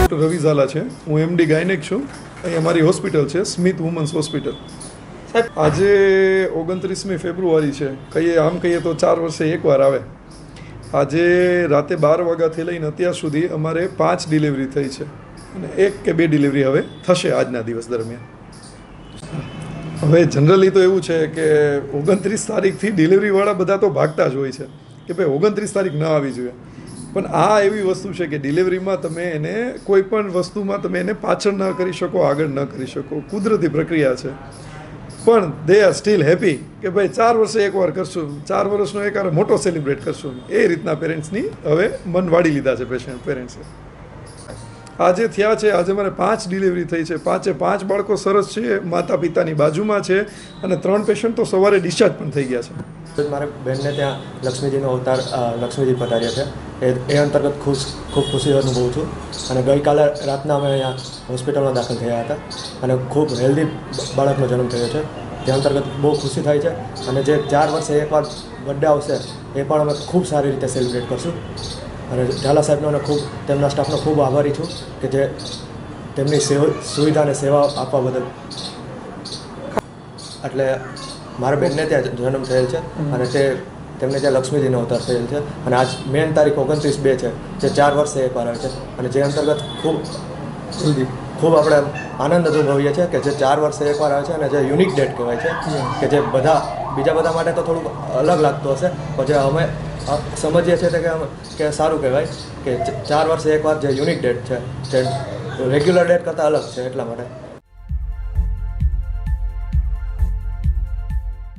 Doctor રવિ ઝાલા છે. હું MD gynaec છું. અહીં અમારી હોસ્પિટલ છે સ્મિથ વુમન્સ હોસ્પિટલ. સાહેબ આજે 29મી ફેબ્રુઆરી છે. કહીએ તો 4 વર્ષે એકવાર આવે. આજે રાતે 12 વાગ્યાથી લઈને અત્યાર સુધી અમારે 5 ડિલિવરી થઈ છે અને 1 કે 2 ડિલિવરી હવે થશે આજના દિવસ દરમિયાન. હવે જનરલી તો એવું છે કે 29 તારીખથી ડિલિવરીવાળા બધા તો ભાગતા જ હોય છે કે ભાઈ 29 તારીખ ન આવી જોઈએ. પણ આ એવી વસ્તુ છે કે ડિલિવરીમાં તમે એને કોઈ પણ વસ્તુમાં તમે એને પાછળ ન કરી શકો, આગળ ન કરી શકો. કુદરતી પ્રક્રિયા છે. પણ દે આર સ્ટીલ હેપી કે ભાઈ 4 વર્ષે એકવાર કરશું, 4 વર્ષનો એકવાર મોટો સેલિબ્રેટ કરશું. એ રીતના પેરેન્ટ્સની હવે મન વાળી લીધા છે પેરેન્ટ્સે. આજે થયા છે, આજે મારે 5 ડિલિવરી થઈ છે. 5 બાળકો સરસ છે, માતા પિતાની બાજુમાં છે અને 3 પેશન્ટ તો સવારે ડિસ્ચાર્જ પણ થઈ ગયા છે. મારે બહેનને ત્યાં લક્ષ્મીજીનો અવતાર લક્ષ્મીજી પધાર્યા છે એ અંતર્ગત ખૂબ ખુશી અનુભવું છું. અને ગઈકાલે રાતના અમે અહીંયા હોસ્પિટલમાં દાખલ થયા હતા અને ખૂબ હેલ્ધી બાળકનો જન્મ થયો છે. તે અંતર્ગત બહુ ખુશી થાય છે. અને જે 4 વર્ષે એકવાર બર્થડે આવશે એ પણ અમે ખૂબ સારી રીતે સેલિબ્રેટ કરશું. અને ઝાલા સાહેબનો અને ખૂબ તેમના સ્ટાફનો ખૂબ આભારી છું કે જે તેમની સુવિધા અને સેવા આપવા બદલ. એટલે મારા બહેનને ત્યાં જન્મ થયેલ છે અને તેમને ત્યાં લક્ષ્મીજીનો અવતાર થયેલ છે. અને આજ મેન તારીખ 29/2 છે, જે 4 વર્ષે એકવાર આવે છે. અને જે અંતર્ગત ખૂબ આપણે આનંદ અનુભવીએ છીએ કે જે 4 વર્ષે એકવાર આવે છે અને જે યુનિક ડેટ કહેવાય છે કે જે બીજા બધા માટે તો થોડુંક અલગ લાગતું હશે, પણ જે અમે સમજીએ છીએ કે સારું કહેવાય કે 4 વર્ષે એકવાર જે યુનિક ડેટ છે, જે રેગ્યુલર ડેટ કરતાં અલગ છે. એટલા માટે